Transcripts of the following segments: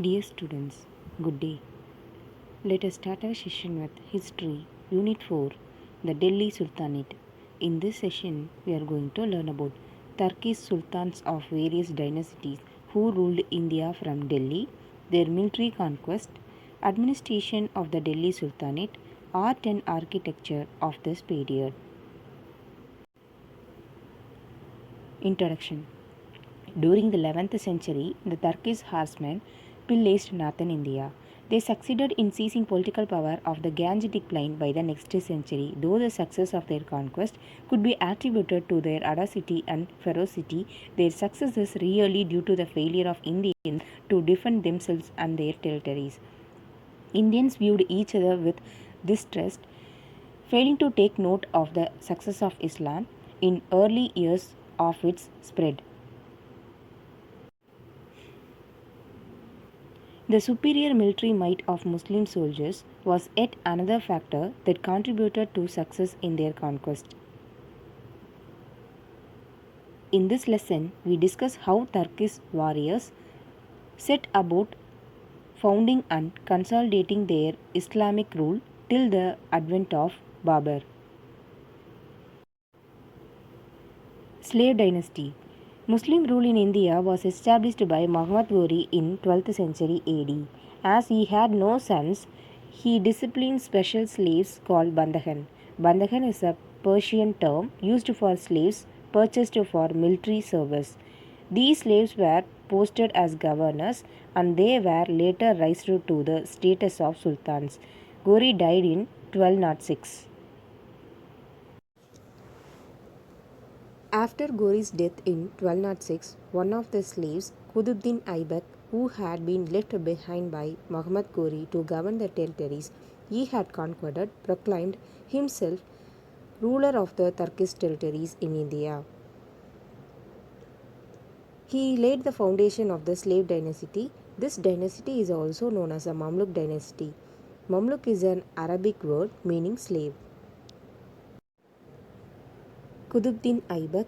Dear students, good day. Let us start our session with History, Unit 4, the Delhi Sultanate. In this session, we are going to learn about Turkish sultans of various dynasties who ruled India from Delhi, their military conquest, administration of the Delhi Sultanate, art and architecture of this period. Introduction. During the 11th century, the Turkish horsemen pillaged northern India. They succeeded in seizing political power of the Gangetic Plain by the next century, though the success of their conquest could be attributed to their audacity and ferocity. Their success is really due to the failure of Indians to defend themselves and their territories. Indians viewed each other with distrust, failing to take note of the success of Islam in early years of its spread. The superior military might of Muslim soldiers was yet another factor that contributed to success in their conquest. In this lesson, we discuss how Turkish warriors set about founding and consolidating their Islamic rule till the advent of Babur. Slave dynasty. Muslim rule in India was established by Muhammad Ghori in 12th century AD. As he had no sons, he disciplined special slaves called Bandahan. Bandahan is a Persian term used for slaves purchased for military service. These slaves were posted as governors and they were later raised to the status of sultans. Ghori died in 1206. After Ghori's death in 1206, one of the slaves, Qutubuddin Aibak, who had been left behind by Muhammad Ghori to govern the territories he had conquered, proclaimed himself ruler of the Turkish territories in India. He laid the foundation of the slave dynasty. This dynasty is also known as a Mamluk dynasty. Mamluk is an Arabic word meaning slave. Qutubuddin Aibak,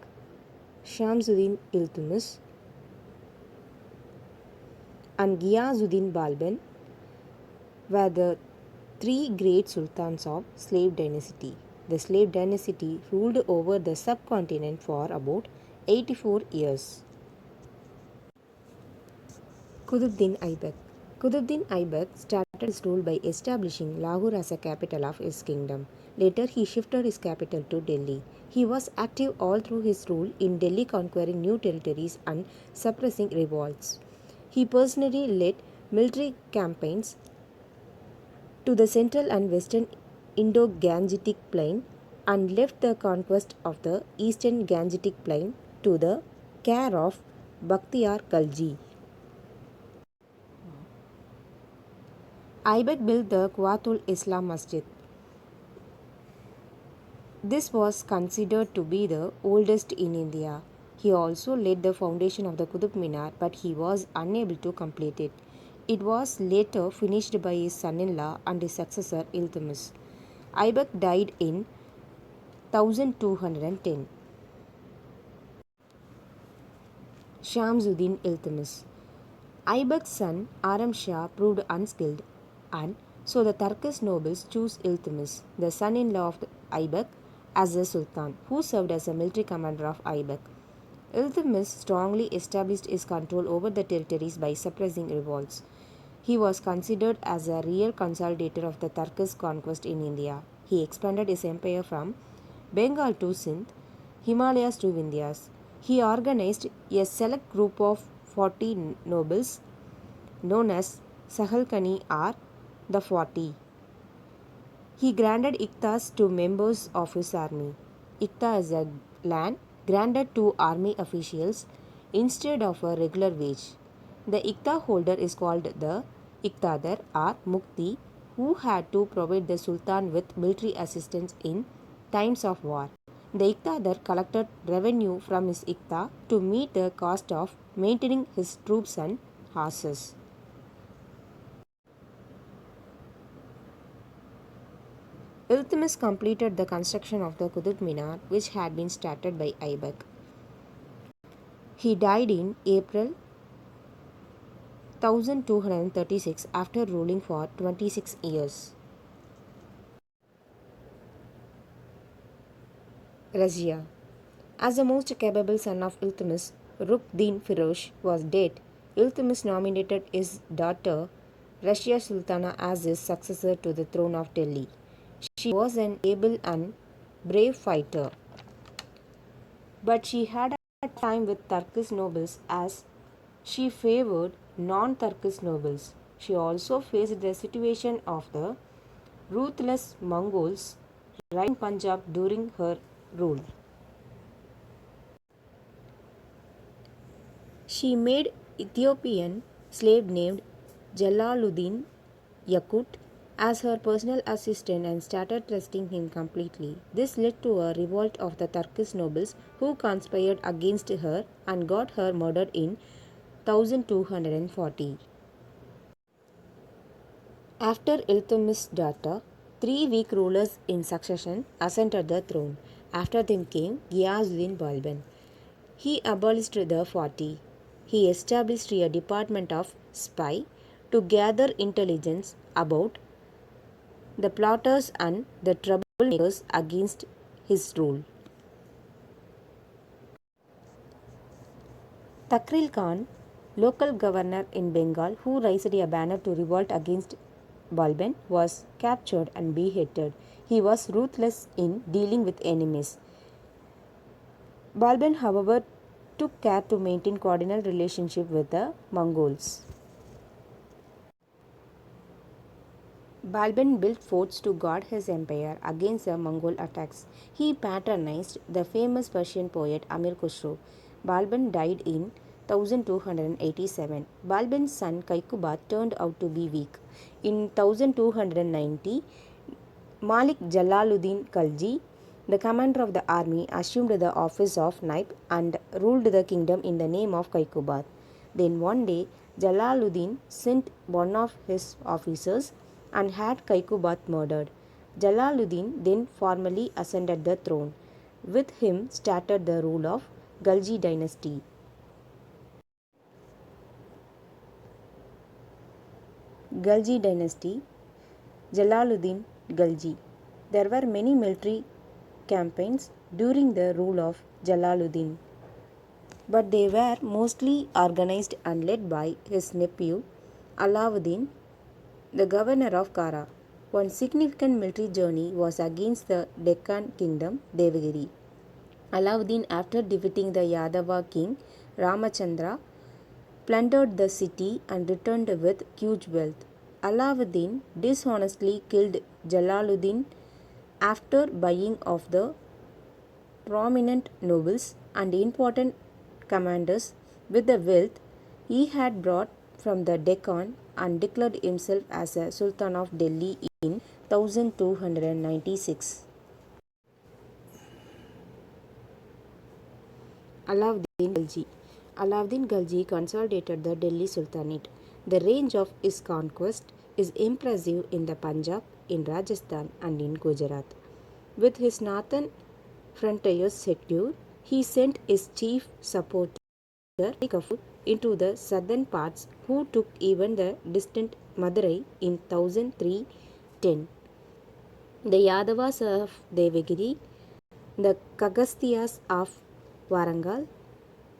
Shamsuddin Iltutmish, and Ghiyazuddin Balban were the three great sultans of slave dynasty. The slave dynasty ruled over the subcontinent for about 84 years. Qutubuddin Aibak. Qutubuddin Aibak started his rule by establishing Lahore as a capital of his kingdom. Later, he shifted his capital to Delhi. He was active all through his rule in Delhi, conquering new territories and suppressing revolts. He personally led military campaigns to the central and western Indo-Gangetic plain and left the conquest of the eastern Gangetic plain to the care of Bakhtiyar Khalji. Aibak built the Quwwatul Islam Masjid. This was considered to be the oldest in India. He also laid the foundation of the Qutub Minar, but he was unable to complete it. It was later finished by his son-in-law and his successor Iltutmish. Aibak died in 1210. Shamsuddin Iltutmish. Aibak's son Aram Shah proved unskilled, and so the Turkish nobles chose Iltutmish, the son-in-law of Aibak, as the Sultan, who served as a military commander of Aibak. Iltutmish strongly established his control over the territories by suppressing revolts. He was considered as a real consolidator of the Turkish conquest in India. He expanded his empire from Bengal to Sindh, Himalayas to Vindhyas. He organized a select group of 40 nobles known as Sahalkani or the 40. He granted iktas to members of his army. Ikta is a land granted to army officials instead of a regular wage. The ikta holder is called the iktadar or mukti, who had to provide the sultan with military assistance in times of war. The iktadar collected revenue from his ikta to meet the cost of maintaining his troops and horses. Iltutmish completed the construction of the Qutub Minar, which had been started by Aibak. He died in April 1236 after ruling for 26 years. Razia. As the most capable son of Iltutmish, Rukn-Din Firoz was dead. Iltutmish nominated his daughter, Razia Sultana, as his successor to the throne of Delhi. She was an able and brave fighter, but she had a time with Turkish nobles as she favored non-Turkish nobles. She also faced the situation of the ruthless Mongols right in Punjab during her rule. She made Ethiopian slave named Jalaluddin Yakut as her personal assistant and started trusting him completely. This led to a revolt of the Turkish nobles who conspired against her and got her murdered in 1240. After Iltutmish's daughter, three weak rulers in succession ascended the throne. After them came Ghiyasuddin Balban. He abolished the 40. He established a department of spy to gather intelligence about the plotters and the troublemakers against his rule. Takril Khan, local governor in Bengal who raised a banner to revolt against Balban, was captured and beheaded. He was ruthless in dealing with enemies. Balban, however, took care to maintain cordial relationship with the Mongols. Balban built forts to guard his empire against the Mongol attacks. He patronized the famous Persian poet Amir Khusro. Balban died in 1287. Balban's son Kaikubad turned out to be weak. In 1290, Malik Jalaluddin Khalji, the commander of the army, assumed the office of Naib and ruled the kingdom in the name of Kaikubad. Then one day, Jalaluddin sent one of his officers and had Kaikubad murdered. Jalaluddin then formally ascended the throne. With him started the rule of Ghalji dynasty. Ghalji dynasty, Jalaluddin Ghalji. There were many military campaigns during the rule of Jalaluddin, but they were mostly organized and led by his nephew Alauddin, the governor of Kara. One significant military journey was against the Deccan kingdom Devagiri. Alauddin, after defeating the Yadava king Ramachandra, plundered the city and returned with huge wealth. Alauddin dishonestly killed Jalaluddin after buying off the prominent nobles and important commanders with the wealth he had brought from the Deccan and declared himself as a Sultan of Delhi in 1296. Alauddin Khalji. Alauddin Khalji consolidated the Delhi Sultanate. The range of his conquest is impressive in the Punjab, in Rajasthan, and in Gujarat. With his northern frontiers secure, he sent his chief supporter Kafur into the southern parts, who took even the distant Madurai in 1310. The Yadavas of Devagiri, the Kagastiyas of Warangal,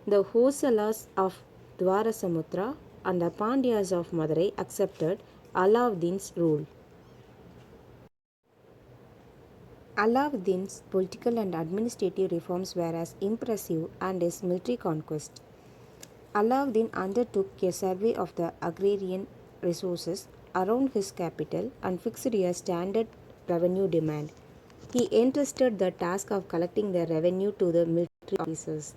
the Hosalas of Dwarasamutra, and the Pandyas of Madurai accepted Alauddin's rule. Alauddin's political and administrative reforms were as impressive as his military conquest. Alauddin undertook a survey of the agrarian resources around his capital and fixed a standard revenue demand. He entrusted the task of collecting the revenue to the military officers.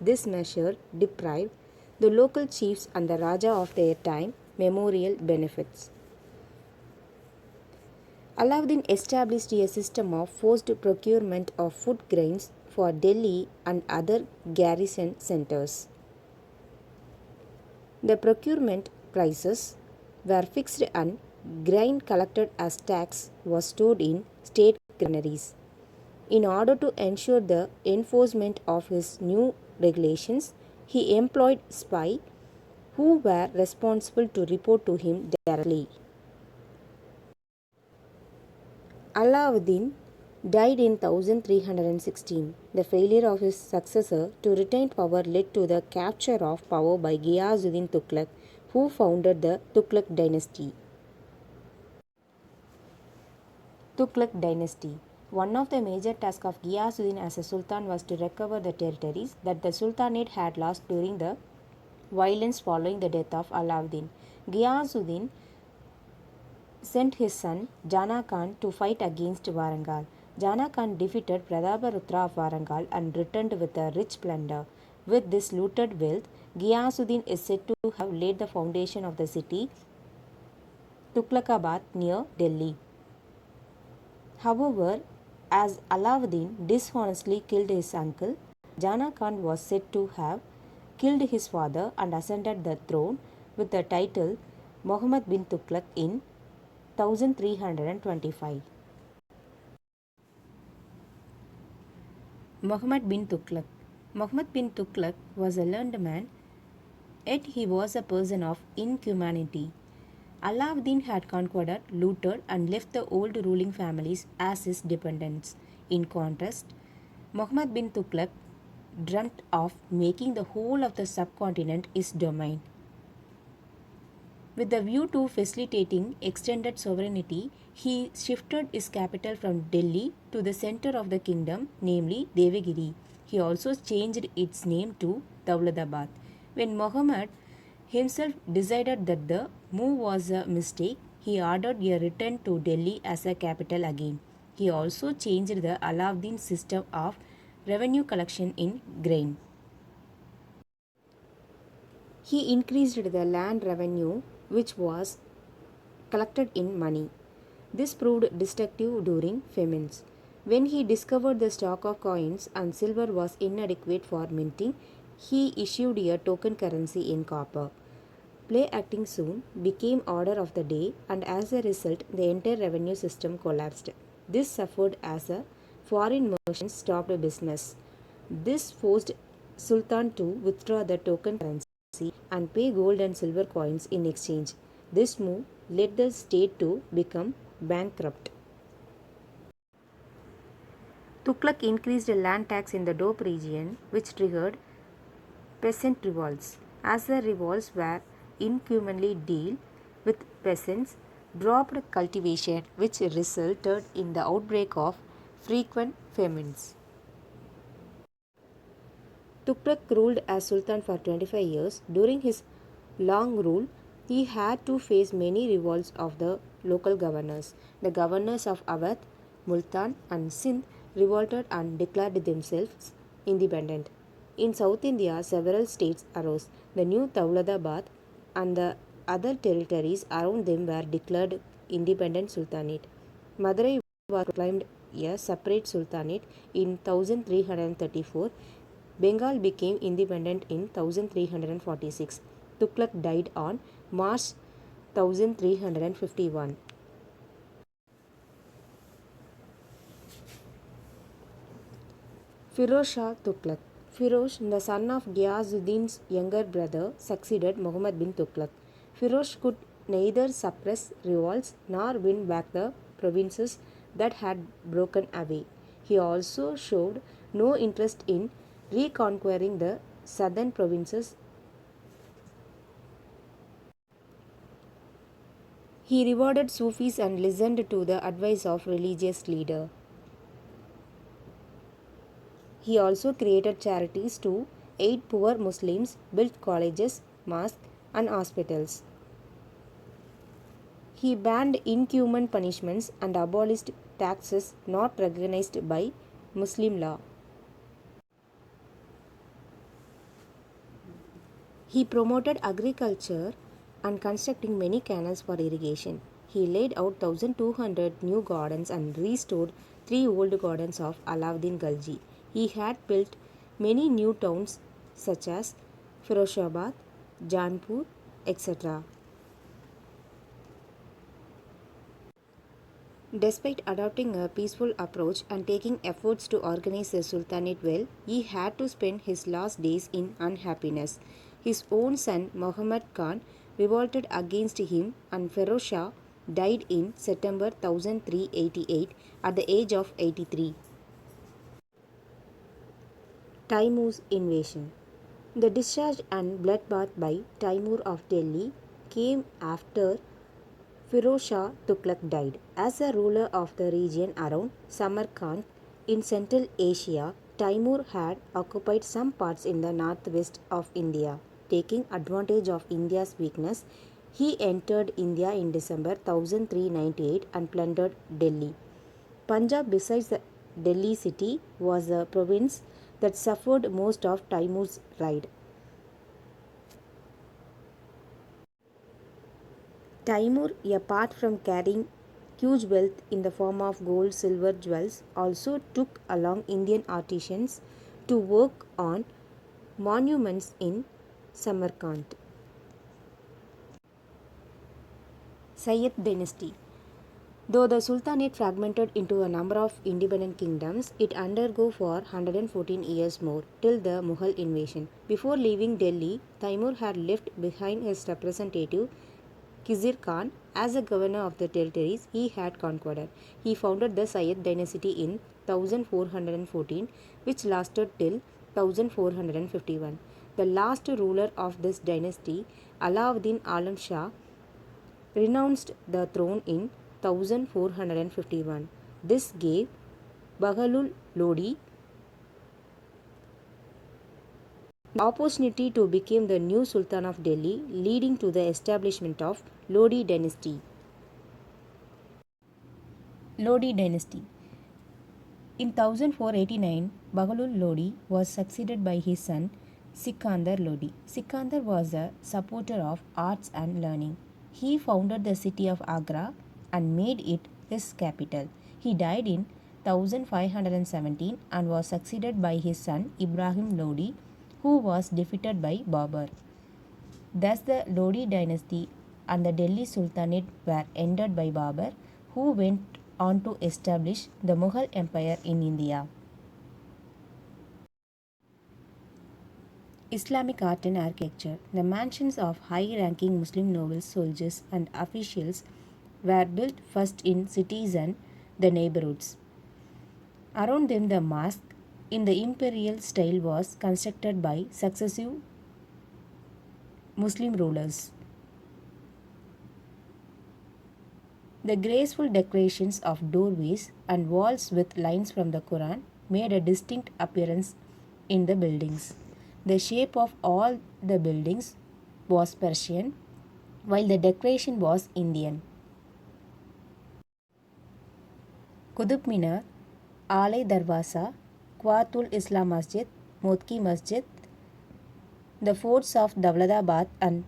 This measure deprived the local chiefs and the Raja of their time memorial benefits. Alauddin established a system of forced procurement of food grains for Delhi and other garrison centers. The procurement prices were fixed and grain collected as tax was stored in state granaries. In order to ensure the enforcement of his new regulations, he employed spies who were responsible to report to him directly. Alauddin died in 1316. The failure of his successor to retain power led to the capture of power by Ghiyasuddin Tughlaq, who founded the Tughlaq dynasty. Tughlaq dynasty. One of the major tasks of Ghiyasuddin as a sultan was to recover the territories that the sultanate had lost during the violence following the death of Alauddin. Ghiyasuddin sent his son Jana Khan to fight against Warangal. Jana Khan defeated Prataparutra of Warangal and returned with a rich plunder. With this looted wealth, Ghiyasuddin is said to have laid the foundation of the city Tughlaqabad near Delhi. However, as Alauddin dishonestly killed his uncle, Jana Khan was said to have killed his father and ascended the throne with the title Muhammad bin Tughlaq in 1325. Muhammad bin Tughlaq. Muhammad bin Tughlaq was a learned man, yet he was a person of inhumanity. Alauddin had conquered, looted, and left the old ruling families as his dependents. In contrast, Muhammad bin Tughlaq dreamt of making the whole of the subcontinent his domain. With a view to facilitating extended sovereignty, he shifted his capital from Delhi to the center of the kingdom, namely Devagiri. He also changed its name to Dawlatabad. When Muhammad himself decided that the move was a mistake, he ordered a return to Delhi as a capital again. He also changed the Alauddin system of revenue collection in grain. He increased the land revenue which was collected in money. This proved destructive during famines. When he discovered the stock of coins and silver was inadequate for minting, he issued a token currency in copper. Play acting soon became order of the day, and as a result, the entire revenue system collapsed. This suffered as a foreign merchants stopped business. This forced Sultan to withdraw the token currency and pay gold and silver coins in exchange. This move led the state to become bankrupt. Tughlaq increased land tax in the Doab region, which triggered peasant revolts. As the revolts were inhumanly dealt with, peasants dropped cultivation, which resulted in the outbreak of frequent famines. Tughlaq ruled as Sultan for 25 years. During his long rule, he had to face many revolts of the local governors. The governors of Awadh, Multan, and Sindh revolted and declared themselves independent. In South India, several states arose. The new Dawlatabad and the other territories around them were declared independent sultanate. Madurai was proclaimed a separate sultanate in 1334. Bengal became independent in 1346. Tughlaq died on March 1351. Firoz Shah Tughlaq. Firoz, the son of Ghiyasuddin's younger brother, succeeded Muhammad bin Tughlaq. Firoz could neither suppress revolts nor win back the provinces that had broken away. He also showed no interest in reconquering the southern provinces. He rewarded Sufis and listened to the advice of religious leaders. He also created charities to aid poor Muslims, built colleges, mosques, and hospitals. He banned inhuman punishments and abolished taxes not recognized by Muslim law. He promoted agriculture and constructing many canals for irrigation. He laid out 1200 new gardens and restored 3 old gardens of Alauddin Khalji. He had built many new towns such as Firozabad, Janpur, etc. Despite adopting a peaceful approach and taking efforts to organize the Sultanate well, he had to spend his last days in unhappiness. His own son Muhammad Khan revolted against him and Feroz Shah died in September 1388 at the age of 83. Taimur's invasion. The discharge and bloodbath by Taimur of Delhi came after Firoz Shah Tughlaq died. As a ruler of the region around Samarkand in Central Asia, Taimur had occupied some parts in the northwest of India. Taking advantage of India's weakness, he entered India in December 1398 and plundered Delhi. Punjab, besides the Delhi city, was a province that suffered most of Taimur's raid. Taimur, apart from carrying huge wealth in the form of gold, silver, jewels, also took along Indian artisans to work on monuments in Samarkand. Sayyid dynasty. Though the Sultanate fragmented into a number of independent kingdoms, it underwent for 114 years more, till the Mughal invasion. Before leaving Delhi, Taimur had left behind his representative Khizr Khan as the governor of the territories he had conquered. He founded the Sayyid dynasty in 1414, which lasted till 1451. The last ruler of this dynasty, Alauddin Alam Shah, renounced the throne in 1451. This gave Bahlul Lodi the opportunity to become the new Sultan of Delhi, leading to the establishment of Lodi dynasty. Lodi dynasty. In 1489, Bahlul Lodi was succeeded by his son Sikandar Lodi. Sikandar was a supporter of arts and learning. He founded the city of Agra and made it his capital. He died in 1517 and was succeeded by his son Ibrahim Lodi, who was defeated by Babur. Thus, the Lodi dynasty and the Delhi Sultanate were ended by Babur, who went on to establish the Mughal Empire in India. Islamic art and architecture. The mansions of high-ranking Muslim nobles, soldiers, and officials were built first in cities and the neighborhoods. Around them, the mosque in the imperial style was constructed by successive Muslim rulers. The graceful decorations of doorways and walls with lines from the Quran made a distinct appearance in the buildings. The shape of all the buildings was Persian, while the decoration was Indian. Qutub Minar, Alai Darwaza, Quwatul Islam Masjid, Motki Masjid, the forts of Dawlatabad and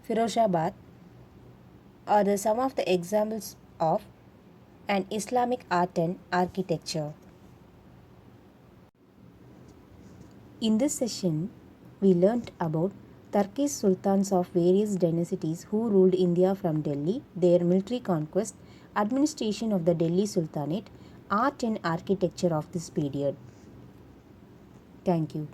Firozabad are some of the examples of an Islamic art and architecture. In this session, we learnt about Turkish sultans of various dynasties who ruled India from Delhi, their military conquest, administration of the Delhi Sultanate, art and architecture of this period. Thank you.